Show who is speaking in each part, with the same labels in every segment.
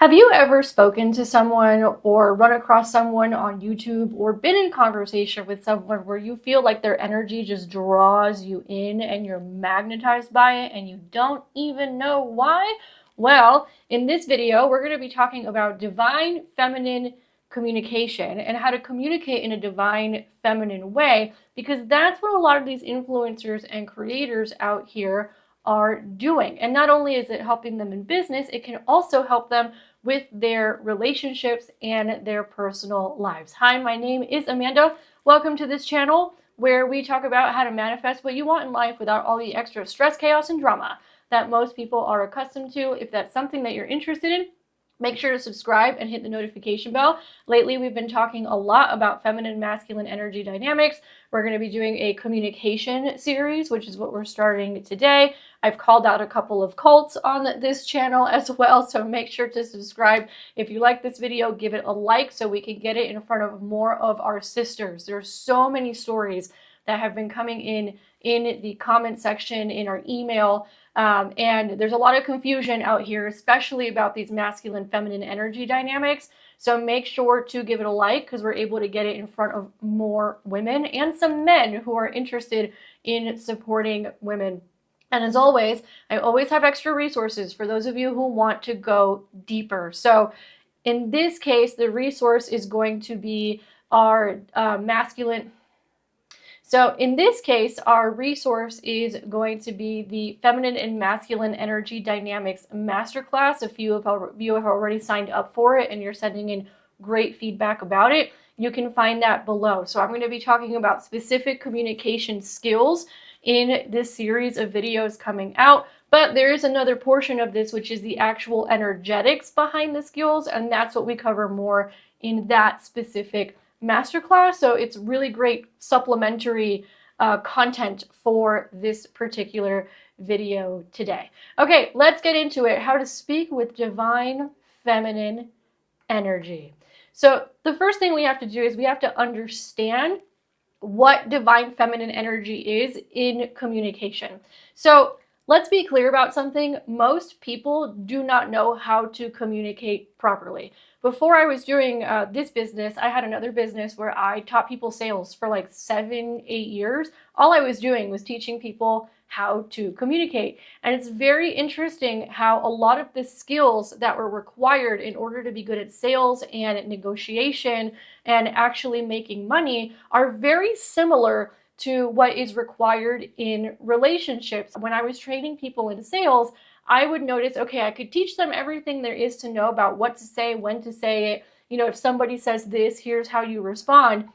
Speaker 1: Have you ever spoken to someone or run across someone on YouTube or been in conversation with someone where you feel like their energy just draws you in and you're magnetized by it and you don't even know why? Well, in this video, we're going to be talking about divine feminine communication and how to communicate in a divine feminine way, because that's what a lot of these influencers and creators out here are doing. And not only is it helping them in business, it can also help them with their relationships and their personal lives. Hi, my name is Amanda. Welcome to this channel where we talk about how to manifest what you want in life without all the extra stress, chaos, and drama that most people are accustomed to. If that's something that you're interested in, make sure to subscribe and hit the notification bell. Lately, we've been talking a lot about feminine and masculine energy dynamics. We're going to be doing a communication series, which is what we're starting today. I've called out a couple of cults on this channel as well, so make sure to subscribe. If you like this video, give it a like so we can get it in front of more of our sisters. There's so many stories that have been coming in the comment section, in our email, and there's a lot of confusion out here, especially about these masculine feminine energy dynamics. So make sure to give it a like, because we're able to get it in front of more women and some men who are interested in supporting women. And as always, I always have extra resources for those of you who want to go deeper. So in this case, the resource is going to be our masculine. So in this case, our resource is going to be the Feminine and Masculine Energy Dynamics Masterclass. A few of you have already signed up for it and you're sending in great feedback about it. You can find that below. So I'm going to be talking about specific communication skills in this series of videos coming out. But there is another portion of this, which is the actual energetics behind the skills, and that's what we cover more in that specific masterclass. So it's really great supplementary content for this particular video today. Okay, let's get into it. How to speak with divine feminine energy. So the first thing we have to do is we have to understand what divine feminine energy is in communication. So let's be clear about something. Most people do not know how to communicate properly. Before I was doing this business, I had another business where I taught people sales for like 7-8 years. All I was doing was teaching people how to communicate. And it's very interesting how a lot of the skills that were required in order to be good at sales and negotiation and actually making money are very similar to what is required in relationships. When I was training people in sales, I would notice, okay, I could teach them everything there is to know about what to say, when to say it. You know, if somebody says this, here's how you respond.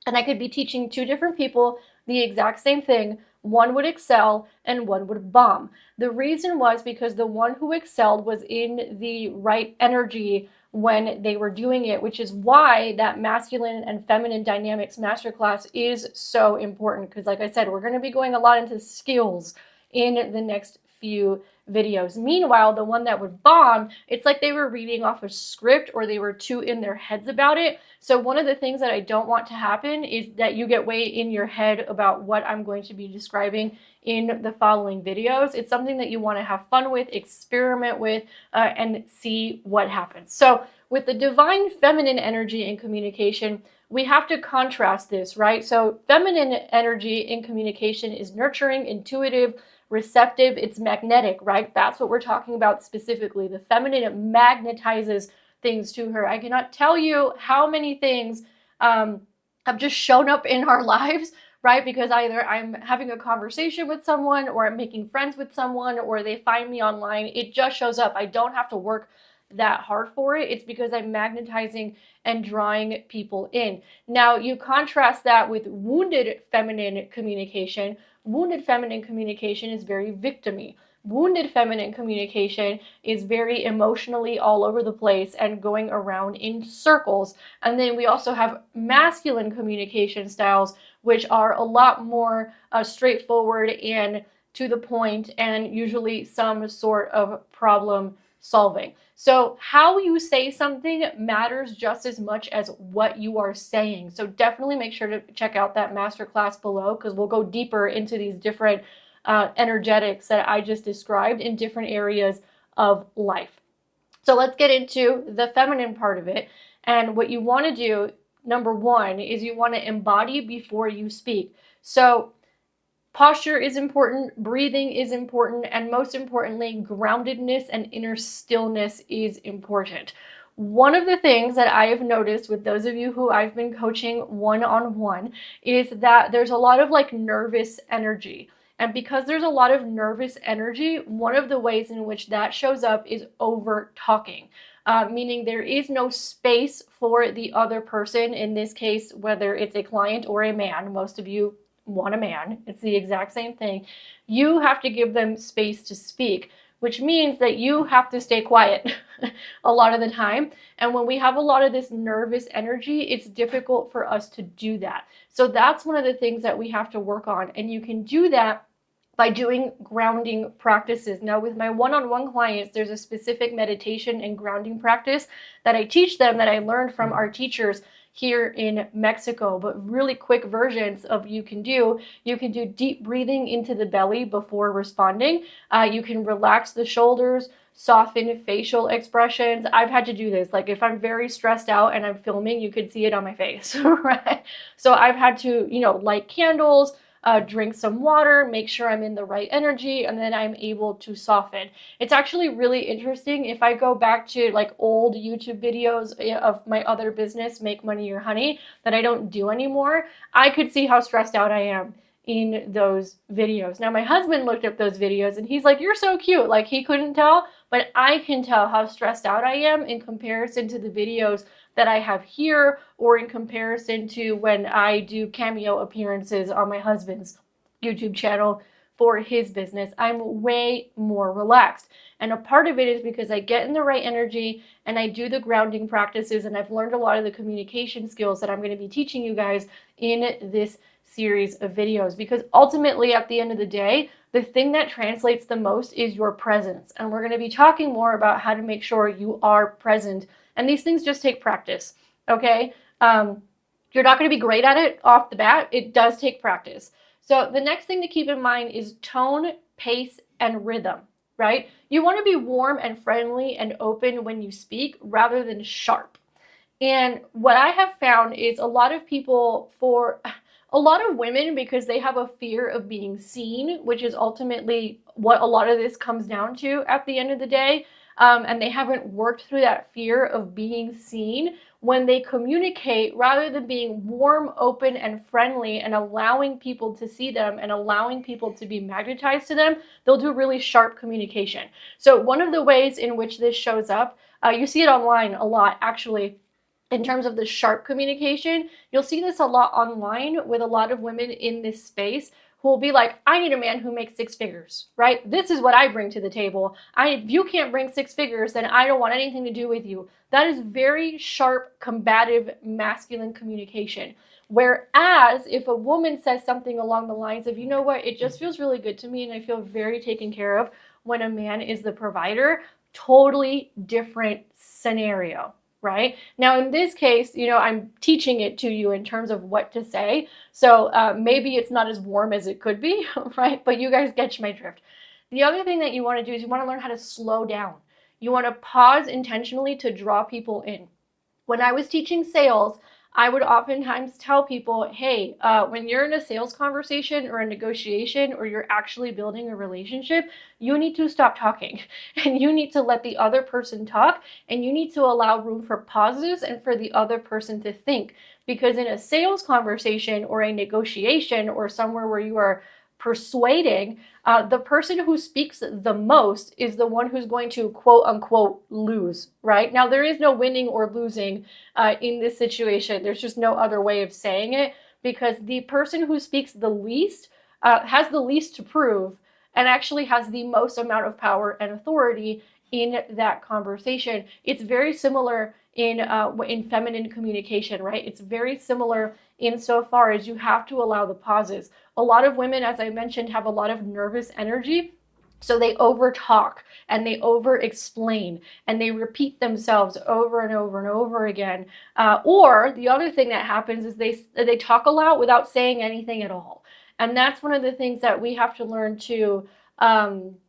Speaker 1: And I could be teaching two different people the exact same thing. One would excel and one would bomb. The reason was because the one who excelled was in the right energy when they were doing it, which is why that masculine and feminine dynamics masterclass is so important. Because like I said, we're going to be going a lot into skills in the next few videos. Meanwhile, the one that would bomb, it's like they were reading off a script or they were too in their heads about it. So one of the things that I don't want to happen is that you get way in your head about what I'm going to be describing in the following videos. It's something that you want to have fun with, experiment with, and see what happens. So with the divine feminine energy in communication, we have to contrast this, right? So feminine energy in communication is nurturing, intuitive, receptive, it's magnetic, right? That's what we're talking about specifically. The feminine magnetizes things to her. I cannot tell you how many things have just shown up in our lives, right? Because either I'm having a conversation with someone or I'm making friends with someone or they find me online. It just shows up. I don't have to work that hard for it. It's because I'm magnetizing and drawing people in. Now, you contrast that with wounded feminine communication. Wounded feminine communication is very victim-y. Wounded feminine communication is very emotionally all over the place and going around in circles. And then we also have masculine communication styles, which are a lot more straightforward and to the point, and usually some sort of problem solving. So how you say something matters just as much as what you are saying. So definitely make sure to check out that masterclass below, because we'll go deeper into these different energetics that I just described in different areas of life. So let's get into the feminine part of it. And what you want to do, number one, is you want to embody before you speak. So posture is important, breathing is important, and most importantly, groundedness and inner stillness is important. One of the things that I have noticed with those of you who I've been coaching one-on-one is that there's a lot of like nervous energy. And because there's a lot of nervous energy, one of the ways in which that shows up is over talking. Meaning there is no space for the other person, in this case, whether it's a client or a man. Most of you want a man. It's the exact same thing. You have to give them space to speak, which means that you have to stay quiet a lot of the time. And when we have a lot of this nervous energy, it's difficult for us to do that. So that's one of the things that we have to work on. And you can do that by doing grounding practices. Now, with my one-on-one clients, there's a specific meditation and grounding practice that I teach them that I learned from our teachers here in Mexico, but really quick versions of you can do deep breathing into the belly before responding. You can relax the shoulders, soften facial expressions. I've had to do this. Like if I'm very stressed out and I'm filming, you could see it on my face, right? So I've had to, light candles, drink some water, make sure I'm in the right energy, and then I'm able to soften. It's actually really interesting. If I go back to like old YouTube videos of my other business, Make Money Your Honey, that I don't do anymore, I could see how stressed out I am in those videos. Now, my husband looked up those videos and he's like, "You're so cute." Like he couldn't tell, but I can tell how stressed out I am in comparison to the videos that I have here, or in comparison to when I do cameo appearances on my husband's YouTube channel for his business. I'm way more relaxed. And a part of it is because I get in the right energy and I do the grounding practices, and I've learned a lot of the communication skills that I'm going to be teaching you guys in this series of videos. Because ultimately, at the end of the day, the thing that translates the most is your presence. And we're going to be talking more about how to make sure you are present. And these things just take practice, okay? You're not going to be great at it off the bat. It does take practice. So the next thing to keep in mind is tone, pace, and rhythm, right? You want to be warm and friendly and open when you speak rather than sharp. And what I have found is a lot of people, for a lot of women, because they have a fear of being seen, which is ultimately what a lot of this comes down to at the end of the day, and they haven't worked through that fear of being seen. When they communicate, rather than being warm, open, and friendly and allowing people to see them and allowing people to be magnetized to them, they'll do really sharp communication. So one of the ways in which this shows up, you see it online a lot, actually, in terms of the sharp communication. You'll see this a lot online with a lot of women in this space who will be like, "I need a man who makes six figures," right? "This is what I bring to the table. If you can't bring six figures, then I don't want anything to do with you." That is very sharp, combative, masculine communication. Whereas if a woman says something along the lines of, "You know what, it just feels really good to me and I feel very taken care of when a man is the provider," totally different scenario. Right? Now, in this case, I'm teaching it to you in terms of what to say. So maybe it's not as warm as it could be, right? But you guys get my drift. The other thing that you want to do is you want to learn how to slow down. You want to pause intentionally to draw people in. When I was teaching sales, I would oftentimes tell people, "Hey, when you're in a sales conversation or a negotiation, or you're actually building a relationship, you need to stop talking and you need to let the other person talk, and you need to allow room for pauses and for the other person to think." Because in a sales conversation or a negotiation or somewhere where you are persuading, the person who speaks the most is the one who's going to quote unquote lose, right? Now, there is no winning or losing in this situation. There's just no other way of saying it, because the person who speaks the least has the least to prove and actually has the most amount of power and authority in that conversation. It's very similar in feminine communication, right? It's very similar insofar as you have to allow the pauses. A lot of women, as I mentioned, have a lot of nervous energy. So they over talk and they over explain and they repeat themselves over and over and over again. Or the other thing that happens is they talk a lot without saying anything at all. And that's one of the things that we have to learn to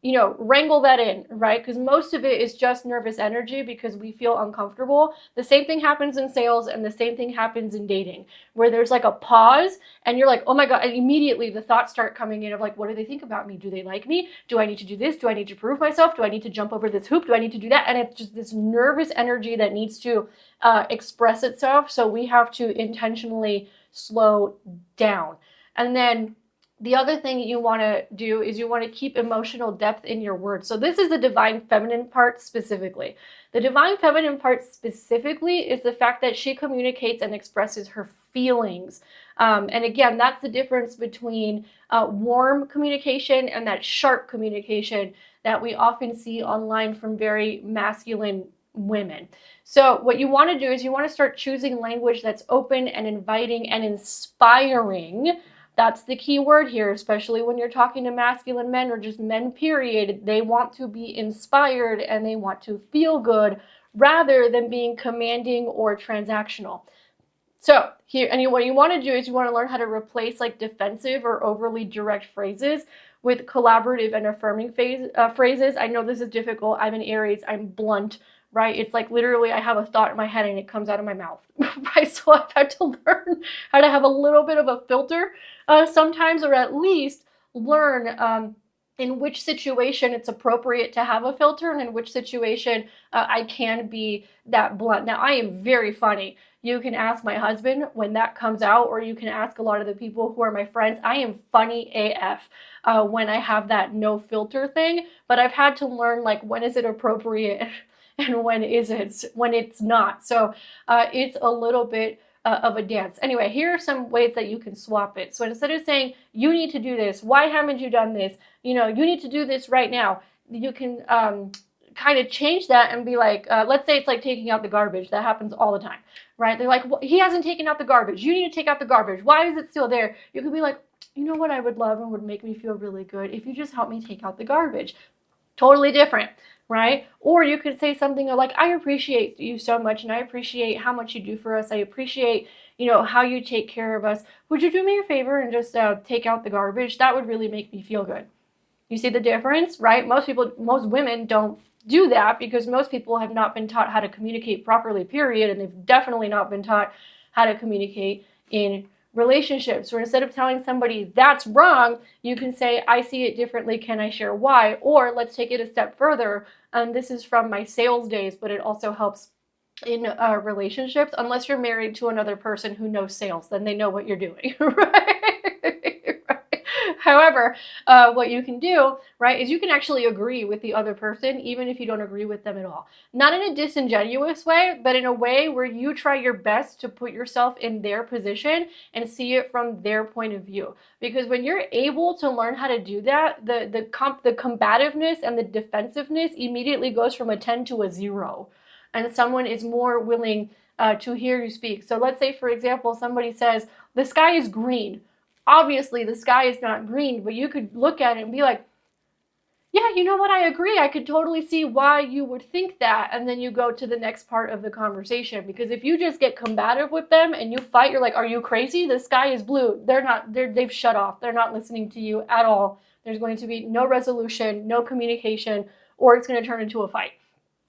Speaker 1: wrangle that in, right? Because most of it is just nervous energy because we feel uncomfortable. The same thing happens in sales and the same thing happens in dating, where there's like a pause and you're like, oh my God, and immediately the thoughts start coming in of like, what do they think about me? Do they like me? Do I need to do this? Do I need to prove myself? Do I need to jump over this hoop? Do I need to do that? And it's just this nervous energy that needs to express itself. So we have to intentionally slow down. And then the other thing you want to do is you want to keep emotional depth in your words. So this is the divine feminine part specifically. The divine feminine part specifically is the fact that she communicates and expresses her feelings. And again, that's the difference between warm communication and that sharp communication that we often see online from very masculine women. So what you want to do is you want to start choosing language that's open and inviting and inspiring. That's the key word here, especially when you're talking to masculine men or just men, period. They want to be inspired and they want to feel good rather than being commanding or transactional. So here, and what you want to do is you want to learn how to replace like defensive or overly direct phrases with collaborative and affirming phrases. I know this is difficult. I'm an Aries. I'm blunt, right? It's like literally I have a thought in my head and it comes out of my mouth, right? So I've had to learn how to have a little bit of a filter sometimes, or at least learn in which situation it's appropriate to have a filter and in which situation I can be that blunt. Now, I am very funny. You can ask my husband when that comes out, or you can ask a lot of the people who are my friends. I am funny AF when I have that no filter thing, but I've had to learn like when is it appropriate and when it's not. So it's a little bit of a dance. Anyway, here are some ways that you can swap it. So instead of saying, you need to do this, why haven't you done this? You need to do this right now. You can kind of change that and be like, let's say it's like taking out the garbage. That happens all the time, right? They're like, well, he hasn't taken out the garbage. You need to take out the garbage. Why is it still there? You could be like, you know what I would love and would make me feel really good if you just help me take out the garbage. Totally different, right? Or you could say something like, I appreciate you so much and I appreciate how much you do for us. I appreciate, how you take care of us. Would you do me a favor and just take out the garbage? That would really make me feel good. You see the difference, right? Most women don't do that because most people have not been taught how to communicate properly, period. And they've definitely not been taught how to communicate in relationships. Or instead of telling somebody that's wrong, you can say, I see it differently. Can I share why? Or let's take it a step further. And this is from my sales days, but it also helps in relationships. Unless you're married to another person who knows sales, then they know what you're doing, right? However, what you can do, right, is you can actually agree with the other person, even if you don't agree with them at all. Not in a disingenuous way, but in a way where you try your best to put yourself in their position and see it from their point of view. Because when you're able to learn how to do that, the combativeness and the defensiveness immediately goes from a 10 to a 0. And someone is more willing to hear you speak. So let's say, for example, somebody says, the sky is green. Obviously, the sky is not green, but you could look at it and be like, yeah, you know what? I agree. I could totally see why you would think that. And then you go to the next part of the conversation. Because if you just get combative with them and you fight, you're like, are you crazy? The sky is blue. They've shut off. They're not listening to you at all. There's going to be no resolution, no communication, or it's going to turn into a fight.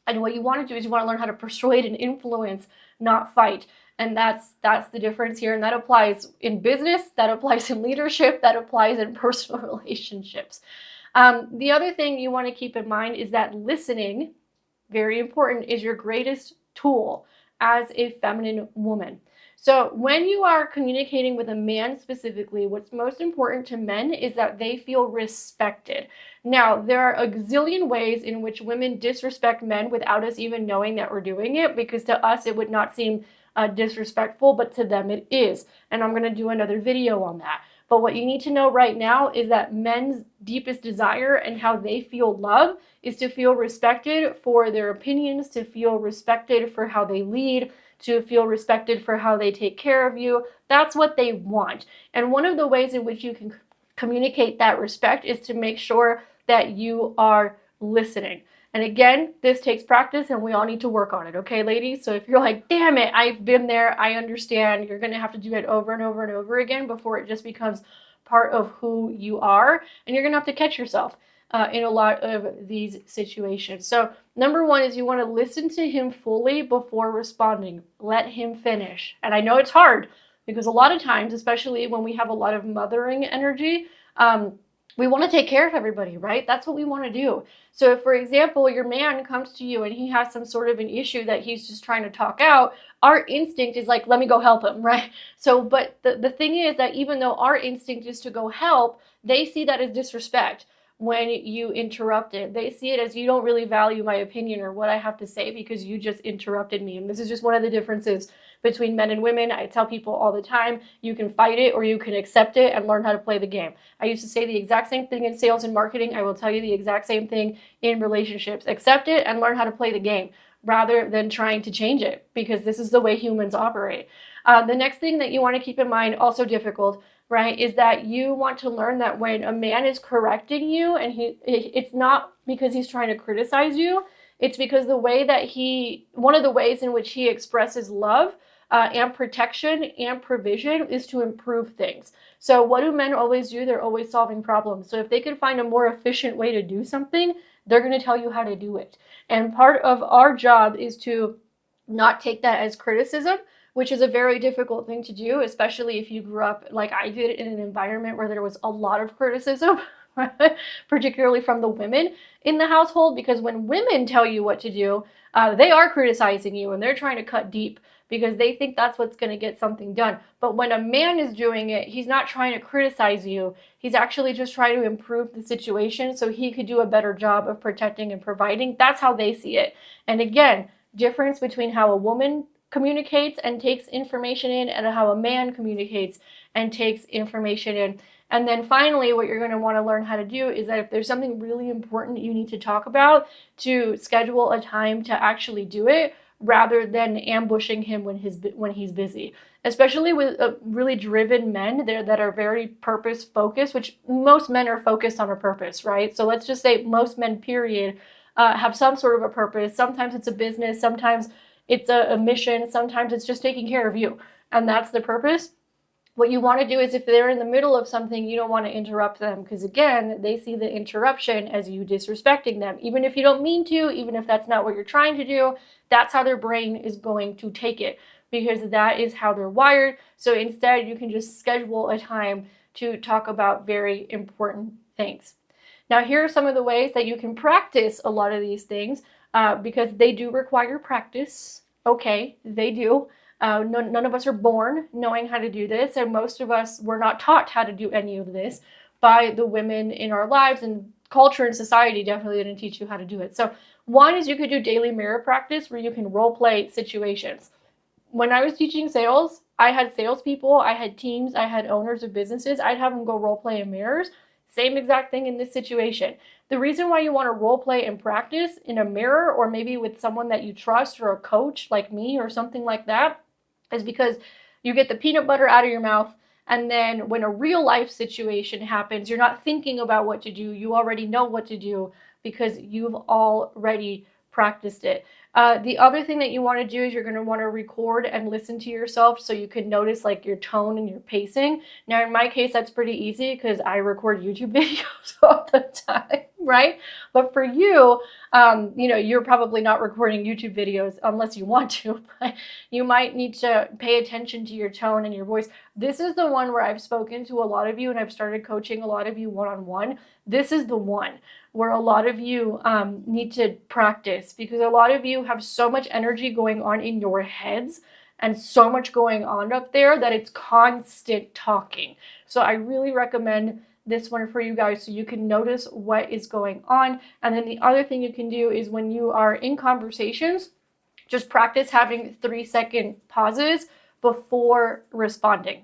Speaker 1: And what you want to do is you want to learn how to persuade and influence, not fight. And that's the difference here. And that applies in business, that applies in leadership, that applies in personal relationships. The other thing you want to keep in mind is that listening, very important, is your greatest tool as a feminine woman. So when you are communicating with a man specifically, what's most important to men is that they feel respected. Now, there are a gazillion ways in which women disrespect men without us even knowing that we're doing it, because to us it would not seem disrespectful, but to them it is. And I'm going to do another video on that. But what you need to know right now is that men's deepest desire and how they feel love is to feel respected for their opinions, to feel respected for how they lead, to feel respected for how they take care of you. That's what they want. And one of the ways in which you can communicate that respect is to make sure that you are listening. And again, this takes practice and we all need to work on it, okay, ladies? So if you're like, damn it, I've been there, I understand, you're going to have to do it over and over and over again before it just becomes part of who you are. And you're going to have to catch yourself. in a lot of these situations. So number one is you want to listen to him fully before responding. Let him finish. And I know it's hard because a lot of times, especially when we have a lot of mothering energy, we want to take care of everybody, right? That's what we want to do. So if, for example, your man comes to you and he has some sort of an issue that he's just trying to talk out, our instinct is like, let me go help him, right? So, but the thing is that even though our instinct is to go help, they see that as disrespect when you interrupt it. They see it as you don't really value my opinion or what I have to say because you just interrupted me. And this is just one of the differences between men and women. I tell people all the time, you can fight it or you can accept it and learn how to play the game. I used to say the exact same thing in sales and marketing. I will tell you the exact same thing in relationships. Accept it and learn how to play the game rather than trying to change it, because this is the way humans operate. The next thing that you want to keep in mind, also difficult, right, is that you want to learn that when a man is correcting you, and it's not because he's trying to criticize you, it's because one of the ways in which he expresses love and protection and provision is to improve things. So what do men always do? They're always solving problems. So if they can find a more efficient way to do something, they're going to tell you how to do it. And part of our job is to not take that as criticism, which is a very difficult thing to do, especially if you grew up like I did in an environment where there was a lot of criticism, particularly from the women in the household, because when women tell you what to do, they are criticizing you and they're trying to cut deep because they think that's what's going to get something done. But when a man is doing it, he's not trying to criticize you. He's actually just trying to improve the situation so he could do a better job of protecting and providing. That's how they see it. And again, difference between how a woman communicates and takes information in and how a man communicates and takes information in. And then finally, what you're going to want to learn how to do is that if there's something really important you need to talk about, to schedule a time to actually do it rather than ambushing him when he's busy. Especially with really driven men there that are very purpose focused, which most men are focused on a purpose, right? So let's just say most men, period, have some sort of a purpose. Sometimes it's a business, sometimes it's a mission, sometimes it's just taking care of you. And that's the purpose. What you want to do is if they're in the middle of something, you don't want to interrupt them because, again, they see the interruption as you disrespecting them. Even if you don't mean to, even if that's not what you're trying to do, that's how their brain is going to take it because that is how they're wired. So instead, you can just schedule a time to talk about very important things. Now, here are some of the ways that you can practice a lot of these things because they do require practice. Okay, they do. None of us are born knowing how to do this, and most of us were not taught how to do any of this by the women in our lives, and culture and society definitely didn't teach you how to do it. So one is you could do daily mirror practice where you can role play situations. When I was teaching sales, I had salespeople, I had teams, I had owners of businesses. I'd have them go role play in mirrors. Same exact thing in this situation. The reason why you want to role play and practice in a mirror or maybe with someone that you trust or a coach like me or something like that is because you get the peanut butter out of your mouth, and then when a real life situation happens, you're not thinking about what to do. You already know what to do because you've already practiced it. The other thing that you want to do is you're going to want to record and listen to yourself so you can notice like your tone and your pacing. Now, in my case, that's pretty easy because I record YouTube videos all the time, right? But for you, you're probably not recording YouTube videos unless you want to, but you might need to pay attention to your tone and your voice. This is the one where I've spoken to a lot of you and I've started coaching a lot of you one-on-one. This is the one where a lot of you need to practice because a lot of you have so much energy going on in your heads and so much going on up there that it's constant talking. So I really recommend this one for you guys so you can notice what is going on. And then the other thing you can do is when you are in conversations, just practice having 3-second pauses before responding.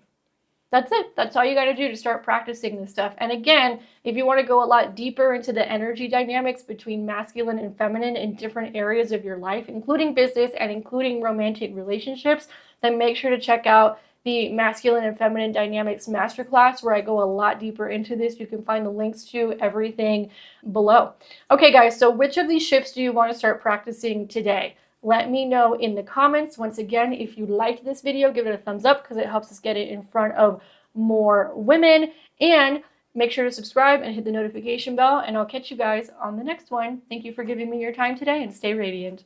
Speaker 1: That's it. That's all you got to do to start practicing this stuff. And again, if you want to go a lot deeper into the energy dynamics between masculine and feminine in different areas of your life, including business and including romantic relationships, then make sure to check out the Masculine and Feminine Dynamics Masterclass, where I go a lot deeper into this. You can find the links to everything below. Okay, guys, so which of these shifts do you want to start practicing today? Let me know in the comments. Once again, if you liked this video, give it a thumbs up because it helps us get it in front of more women. And Make sure to subscribe and hit the notification bell, and I'll catch you guys on the next one. Thank you for giving me your time today, and stay radiant.